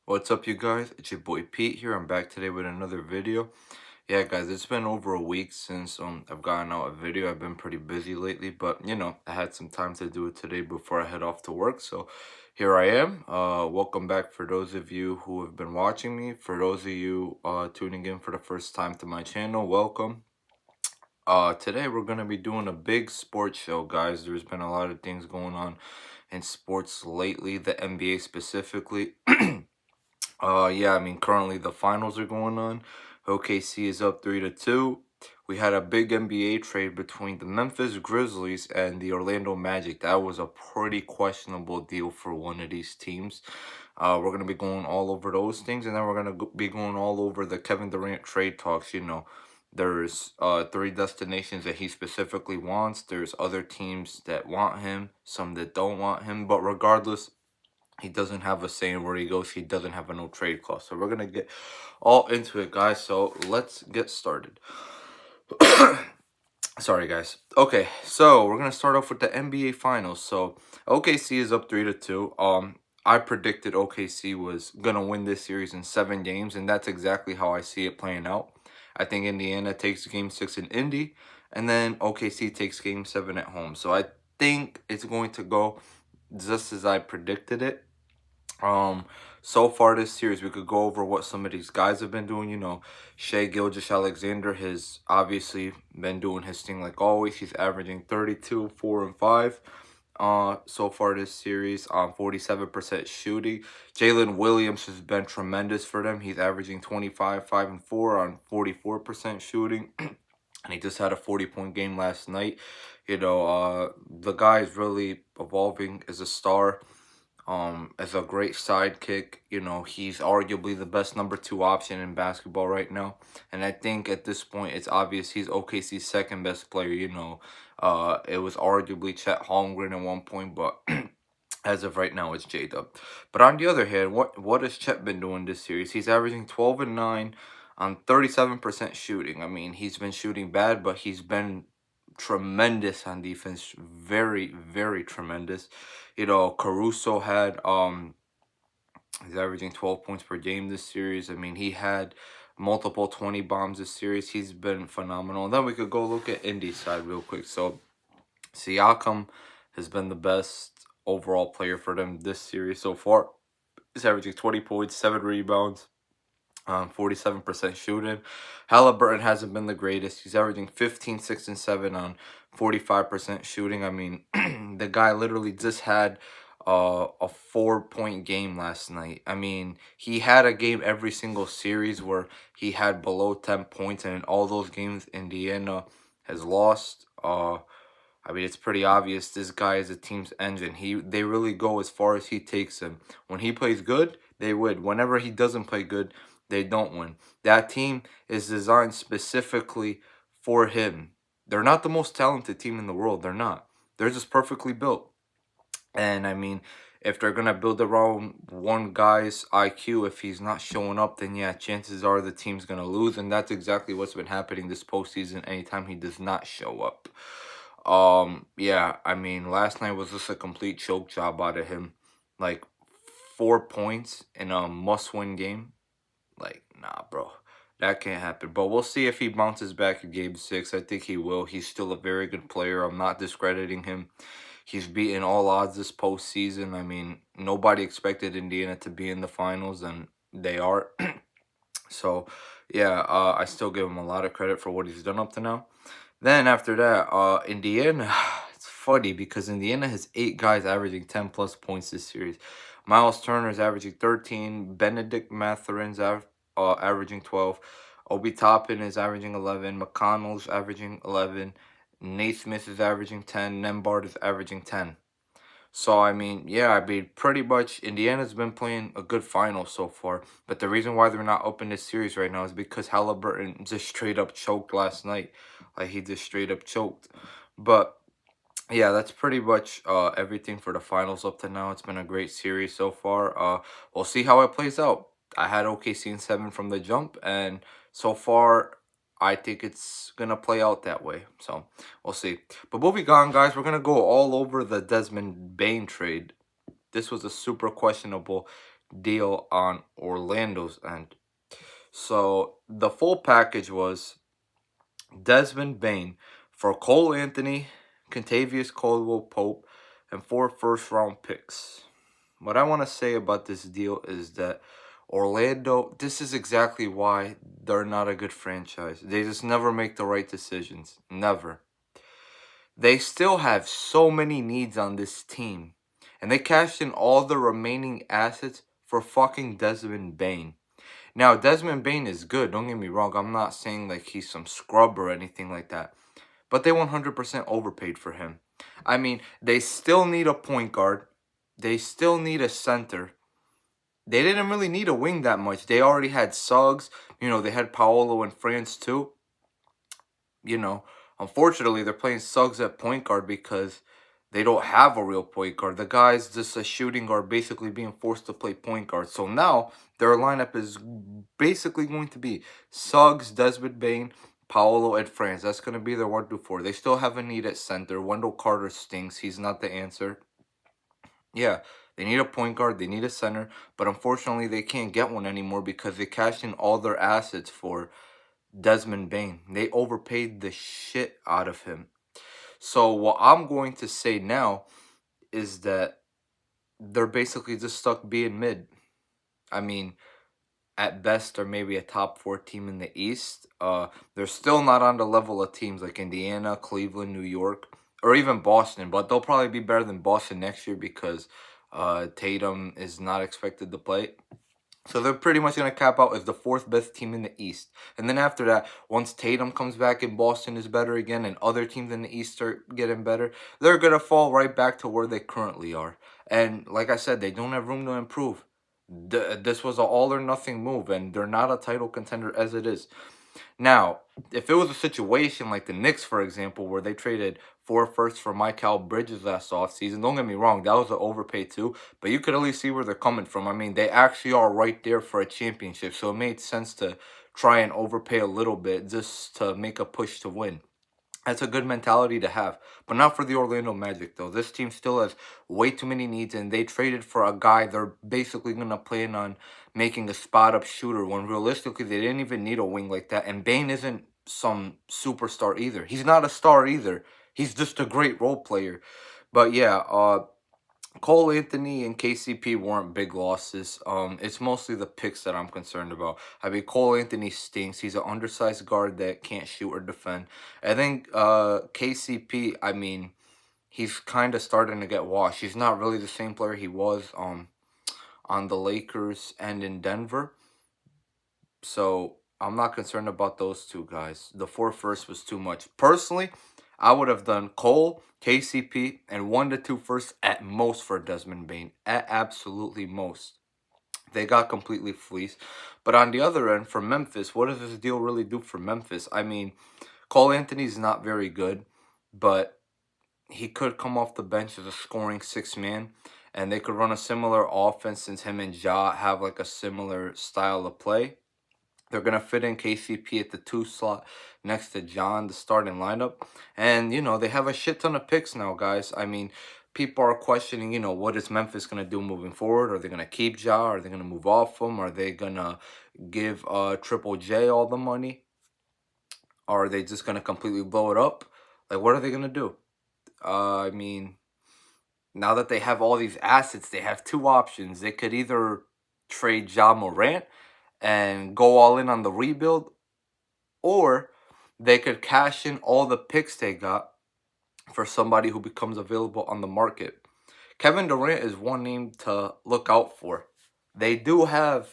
What's up, you guys? It's your boy Pete here. I'm back today with another video. Yeah, guys, it's been over a week since I've gotten out a video. I've been pretty busy lately, but I had some time to do it today before I head off to work. So here I am. Welcome back for those of you who have been watching me. For those of you tuning in for the first time to my channel, welcome. Today we're gonna be doing a big sports show, guys. There's been a lot of things going on in sports lately, the NBA specifically. Yeah, I mean, currently the finals are going on. OKC is up 3-2. We had a big NBA trade between the Memphis Grizzlies and the Orlando Magic. That was a pretty questionable deal for one of these teams. We're going to be going all over those things, and then we're going to be going all over the Kevin Durant trade talks. There's 3 destinations that he specifically wants. There's other teams that want him, some that don't want him, but regardless, he doesn't have a say in where he goes. He doesn't have a no trade clause. So we're going to get all into it, guys. So let's get started. Sorry, guys. Okay, so we're going to start off with the NBA Finals. So OKC is up 3-2. I predicted OKC was going to win this series in 7 games, and that's exactly how I see it playing out. I think Indiana takes Game 6 in Indy, and then OKC takes Game 7 at home. So I think it's going to go just as I predicted it. So far this series, we could go over what some of these guys have been doing. Shai Gilgeous-Alexander has obviously been doing his thing like always. He's averaging 32, 4, and 5. So far this series, 47% shooting. Jalen Williams has been tremendous for them. He's averaging 25, 5, and 4 on 44% shooting. And he just had a 40-point game last night. The guy is really evolving as a star. As a great sidekick. He's arguably the best number 2 option in basketball right now. And I think at this point, it's obvious he's OKC's second best player. It was arguably Chet Holmgren at one point, but as of right now, it's J-Dub. But on the other hand, what has Chet been doing this series? He's averaging 12 and 9 on 37% shooting. I mean, he's been shooting bad, but he's been tremendous on defense. Very, very tremendous. Caruso had he's averaging 12 points per game this series. I mean, he had multiple 20 bombs this series. He's been phenomenal. And then we could go look at Indy's side real quick. So Siakam has been the best overall player for them this series so far. He's averaging 20 points, 7 rebounds, 47% shooting. Halliburton hasn't been the greatest. He's averaging 15, 6, and 7 on 45% shooting. I mean, the guy literally just had a 4-point game last night. I mean, he had a game every single series where he had below 10 points, and in all those games, Indiana has lost. I mean, it's pretty obvious this guy is a team's engine. They really go as far as he takes them. When he plays good, they win. Whenever he doesn't play good, they don't win. That team is designed specifically for him. They're not the most talented team in the world. They're not. They're just perfectly built. And I mean, if they're going to build around one guy's IQ, if he's not showing up, then yeah, chances are the team's going to lose. And that's exactly what's been happening this postseason anytime he does not show up. Yeah, I mean, last night was just a complete choke job out of him. Like, 4 points in a must-win game. Like, nah, bro. That can't happen. But we'll see if he bounces back in Game 6. I think he will. He's still a very good player. I'm not discrediting him. He's beaten all odds this postseason. I mean, nobody expected Indiana to be in the finals, and they are. So, yeah, I still give him a lot of credit for what he's done up to now. Then after that, Indiana, it's funny because Indiana has 8 guys averaging 10-plus points this series. Miles Turner is averaging 13. Benedict Matherin's averaging 12. Obi Toppin is averaging 11. McConnell's averaging 11. Naismith is averaging 10. Nembhard is averaging 10. So, I mean, pretty much Indiana's been playing a good final so far. But the reason why they're not up in this series right now is because Halliburton just straight up choked last night. Like, he just straight up choked. But, yeah, that's pretty much everything for the finals up to now. It's been a great series so far. We'll see how it plays out. I had OKC in 7 from the jump, and so far, I think it's going to play out that way. So, we'll see. But moving on, guys, we're going to go all over the Desmond Bane trade. This was a super questionable deal on Orlando's end. So the full package was Desmond Bane for Cole Anthony, Contavious Caldwell Pope, and 4 first-round picks. What I want to say about this deal is that Orlando, this is exactly why they're not a good franchise. They just never make the right decisions. Never. They still have so many needs on this team. And they cashed in all the remaining assets for fucking Desmond Bane. Now, Desmond Bane is good. Don't get me wrong. I'm not saying like he's some scrub or anything like that. But they 100% overpaid for him. I mean, they still need a point guard. They still need a center. They didn't really need a wing that much. They already had Suggs. They had Paolo in France too. You know, Unfortunately, they're playing Suggs at point guard because they don't have a real point guard. The guy's just a shooting guard, basically being forced to play point guard. So now their lineup is basically going to be Suggs, Desmond Bane, Paolo, and France. That's going to be their 1-4. They still have a need at center. Wendell Carter stinks. He's not the answer. Yeah, they need a point guard. They need a center. But unfortunately, they can't get one anymore because they cashed in all their assets for Desmond Bane. They overpaid the shit out of him. So what I'm going to say now is that they're basically just stuck being mid. I mean, at best, they're maybe a top 4 team in the East. They're still not on the level of teams like Indiana, Cleveland, New York, or even Boston. But they'll probably be better than Boston next year because Tatum is not expected to play. So they're pretty much going to cap out as the 4th best team in the East. And then after that, once Tatum comes back and Boston is better again and other teams in the East start getting better, they're going to fall right back to where they currently are. And like I said, they don't have room to improve. This was an all or nothing move, and they're not a title contender as it is. Now, if it was a situation like the Knicks, for example, where they traded 4 firsts for Mikal Bridges last offseason, don't get me wrong, that was an overpay too, but you could at least see where they're coming from. I mean, they actually are right there for a championship, so it made sense to try and overpay a little bit just to make a push to win. That's a good mentality to have, but not for the Orlando Magic, though. This team still has way too many needs, and they traded for a guy they're basically going to plan on making a spot-up shooter, when realistically they didn't even need a wing like that. And Bane isn't some superstar either. He's not a star either. He's just a great role player. But yeah, Cole Anthony and KCP weren't big losses. It's mostly the picks that I'm concerned about. I mean, Cole Anthony stinks. He's an undersized guard that can't shoot or defend. I think KCP, I mean, he's kind of starting to get washed. He's not really the same player he was on the Lakers and in Denver. So I'm not concerned about those two guys. The 4 first was too much. Personally, I would have done Cole, KCP, and 1 to 2 firsts at most for Desmond Bane. At absolutely most. They got completely fleeced. But on the other end, for Memphis, what does this deal really do for Memphis? I mean, Cole Anthony's not very good, but he could come off the bench as a scoring 6-man, and they could run a similar offense since him and Ja have like a similar style of play. They're going to fit in KCP at the 2 slot next to John, the starting lineup. And, they have a shit ton of picks now, guys. I mean, people are questioning, what is Memphis going to do moving forward? Are they going to keep Ja? Are they going to move off him? Are they going to give Triple J all the money? Or are they just going to completely blow it up? Like, what are they going to do? I mean, now that they have all these assets, they have 2 options. They could either trade Ja Morant and go all in on the rebuild, or they could cash in all the picks they got for somebody who becomes available on the market. Kevin Durant is one name to look out for. They do have,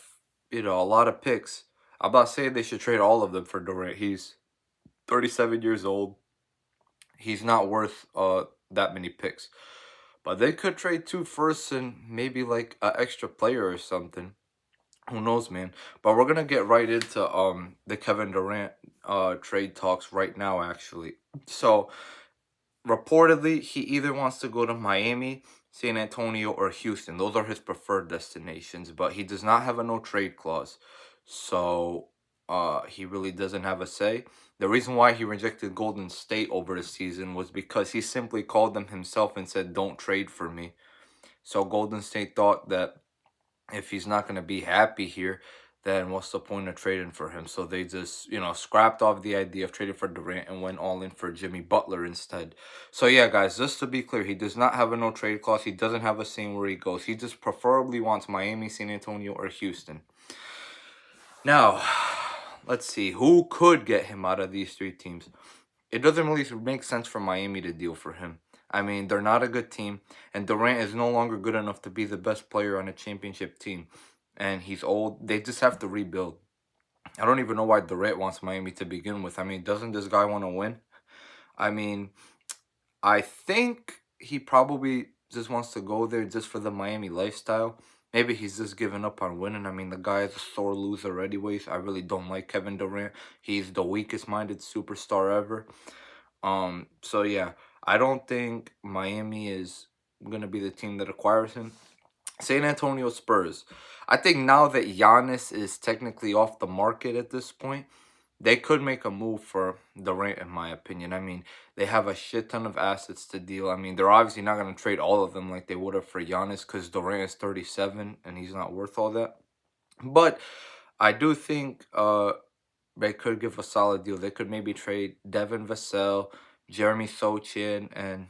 a lot of picks. I'm not saying they should trade all of them for Durant. He's 37 years old. He's not worth that many picks. But they could trade 2 firsts and maybe like an extra player or something. Who knows, man? But we're gonna get right into the Kevin Durant trade talks right now, actually. So reportedly, he either wants to go to Miami, San Antonio, or Houston. Those are his preferred destinations, but he does not have a no trade clause. So he really doesn't have a say. The reason why he rejected Golden State over the season was because he simply called them himself and said, "Don't trade for me." So Golden State thought that if he's not going to be happy here, then what's the point of trading for him? So they just, scrapped off the idea of trading for Durant and went all in for Jimmy Butler instead. So yeah, guys, just to be clear, he does not have a no trade clause. He doesn't have a saying where he goes. He just preferably wants Miami, San Antonio, or Houston. Now, let's see who could get him out of these three teams. It doesn't really make sense for Miami to deal for him. I mean, they're not a good team, and Durant is no longer good enough to be the best player on a championship team. And he's old. They just have to rebuild. I don't even know why Durant wants Miami to begin with. I mean, doesn't this guy want to win? I mean, I think he probably just wants to go there just for the Miami lifestyle. Maybe he's just giving up on winning. I mean, the guy is a sore loser anyways. I really don't like Kevin Durant. He's the weakest minded superstar ever. So yeah, I don't think Miami is gonna be the team that acquires him. San Antonio Spurs. I think now that Giannis is technically off the market at this point, they could make a move for Durant, in my opinion. I mean, they have a shit ton of assets to deal. I mean, they're obviously not going to trade all of them like they would have for Giannis because Durant is 37 and he's not worth all that. But I do think they could give a solid deal. They could maybe trade Devin Vassell, Jeremy Sochan, and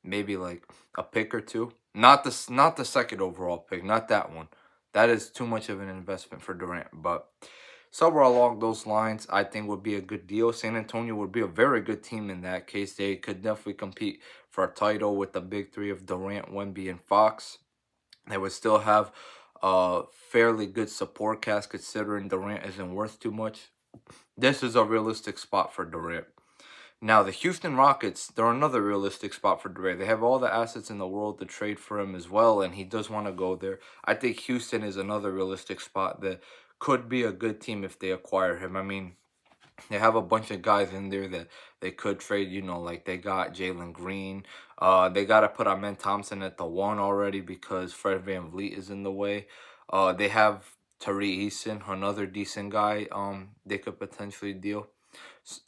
maybe like a pick or two. Not the second overall pick, not that one. That is too much of an investment for Durant. But somewhere along those lines, I think would be a good deal. San Antonio would be a very good team in that case. They could definitely compete for a title with the big three of Durant, Wemby, and Fox. They would still have a fairly good support cast considering Durant isn't worth too much. This is a realistic spot for Durant. Now, the Houston Rockets, they're another realistic spot for Durant. They have all the assets in the world to trade for him as well, and he does want to go there. I think Houston is another realistic spot that could be a good team if they acquire him. I mean, they have a bunch of guys in there that they could trade, like they got Jalen Green. They got to put Amen Thompson at the one already because Fred Van Vliet is in the way. They have Tari Eason, another decent guy they could potentially deal.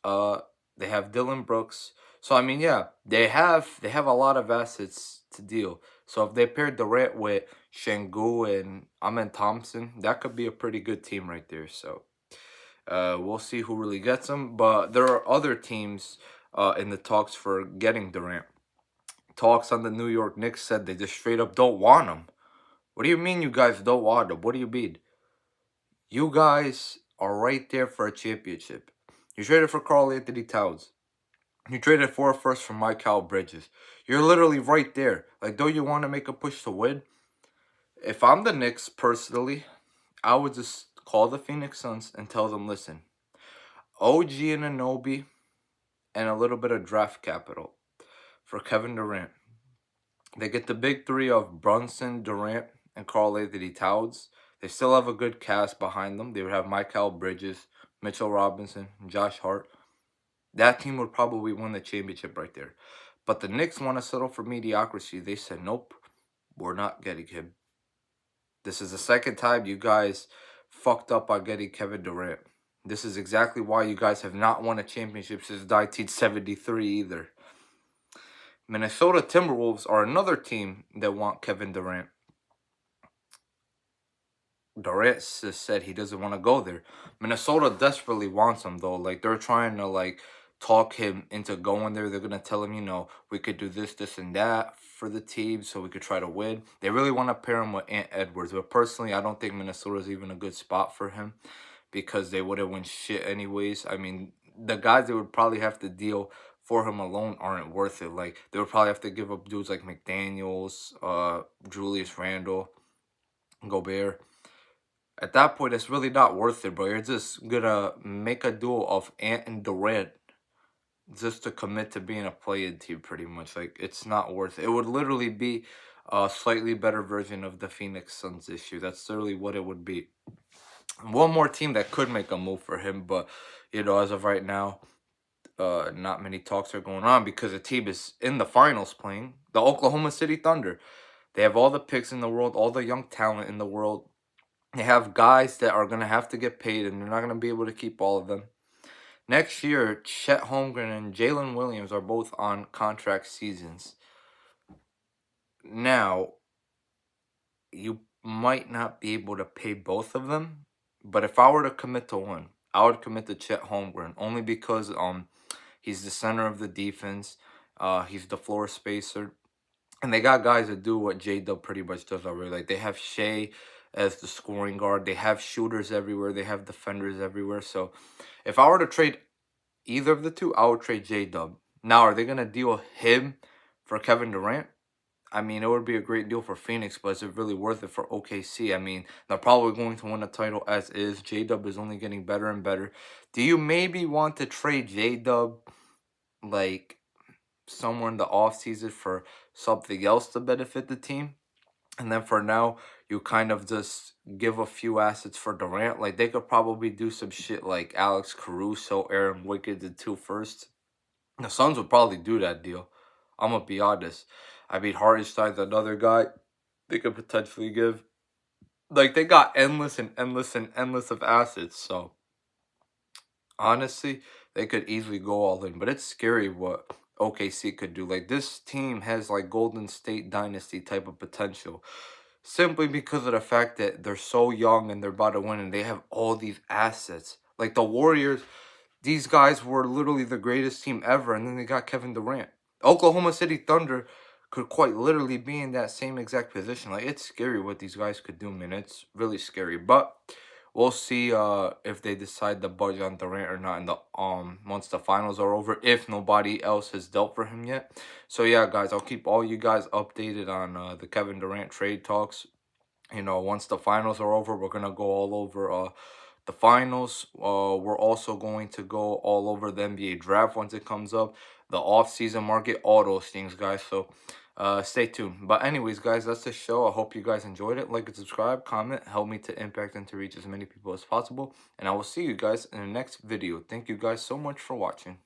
Uh, they have Dylan Brooks. So I mean, yeah, they have a lot of assets to deal. So if they pair Durant with Shengu and Amen Thompson, that could be a pretty good team right there. So we'll see who really gets him. But there are other teams in the talks for getting Durant. Talks on the New York Knicks said they just straight up don't want him. What do you mean you guys don't want him? What do you mean? You guys are right there for a championship. You traded for Karl Anthony Towns. You traded for a first from Mikal Bridges. You're literally right there. Like, don't you want to make a push to win? If I'm the Knicks, personally, I would just call the Phoenix Suns and tell them, listen, OG and Anobi and a little bit of draft capital for Kevin Durant. They get the big three of Brunson, Durant, and Karl Anthony Towns. They still have a good cast behind them. They would have Mikal Bridges, Mitchell Robinson, Josh Hart. That team would probably win the championship right there. But the Knicks want to settle for mediocrity. They said, nope, we're not getting him. This is the second time you guys fucked up on getting Kevin Durant. This is exactly why you guys have not won a championship since 1973 either. Minnesota Timberwolves are another team that want Kevin Durant. Durant just said he doesn't want to go there. Minnesota desperately wants him though. Like they're trying to talk him into going there. They're gonna tell him, we could do this, this, and that for the team, so we could try to win. They really want to pair him with Ant Edwards, but personally, I don't think Minnesota is even a good spot for him because they wouldn't win shit anyways. I mean, the guys they would probably have to deal for him alone aren't worth it. Like they would probably have to give up dudes like McDaniels, Julius Randle, Gobert. At that point, it's really not worth it, bro. You're just gonna make a duo of Ant and Durant just to commit to being a play-in team, pretty much. Like, it's not worth it. It would literally be a slightly better version of the Phoenix Suns issue. That's literally what it would be. One more team that could make a move for him, but, as of right now, not many talks are going on because the team is in the finals playing. The Oklahoma City Thunder. They have all the picks in the world, all the young talent in the world. They have guys that are going to have to get paid, and they're not going to be able to keep all of them. Next year, Chet Holmgren and Jalen Williams are both on contract seasons. Now, you might not be able to pay both of them. But if I were to commit to one, I would commit to Chet Holmgren only because he's the center of the defense. He's the floor spacer. And they got guys that do what J-Dub pretty much does already. Like, they have Shea as the scoring guard. They have shooters everywhere. They have defenders everywhere. So, if I were to trade either of the two, I would trade J-Dub. Now, are they going to deal him for Kevin Durant? I mean, it would be a great deal for Phoenix, but is it really worth it for OKC? I mean, they're probably going to win the title as is. J-Dub is only getting better and better. Do you maybe want to trade J-Dub, like, somewhere in the offseason for something else to benefit the team? And then for now, you kind of just give a few assets for Durant. Like, they could probably do some shit like Alex Caruso, Aaron Wiggins, and 2 firsts. The Suns would probably do that deal. I'm going to be honest. I mean, Hartenstein's another guy they could potentially give. Like, they got endless and endless and endless of assets. So, honestly, they could easily go all in. But it's scary what OKC could do. Like, this team has, like, Golden State Dynasty type of potential. Simply because of the fact that they're so young and they're about to win and they have all these assets. Like, the Warriors, these guys were literally the greatest team ever, and then they got Kevin Durant. Oklahoma City Thunder could quite literally be in that same exact position. Like, it's scary what these guys could do, man. It's really scary. But we'll see if they decide to budge on Durant or not in the once the finals are over, if nobody else has dealt for him yet. So yeah, guys, I'll keep all you guys updated on the Kevin Durant trade talks. You know, once the finals are over, we're gonna go all over the finals. We're also going to go all over the NBA draft once it comes up, the off-season market, all those things, guys. So stay tuned. But anyways, guys, that's the show. I hope you guys enjoyed it. Like and subscribe, comment, help me to impact and to reach as many people as possible. And I will see you guys in the next video. Thank you guys so much for watching.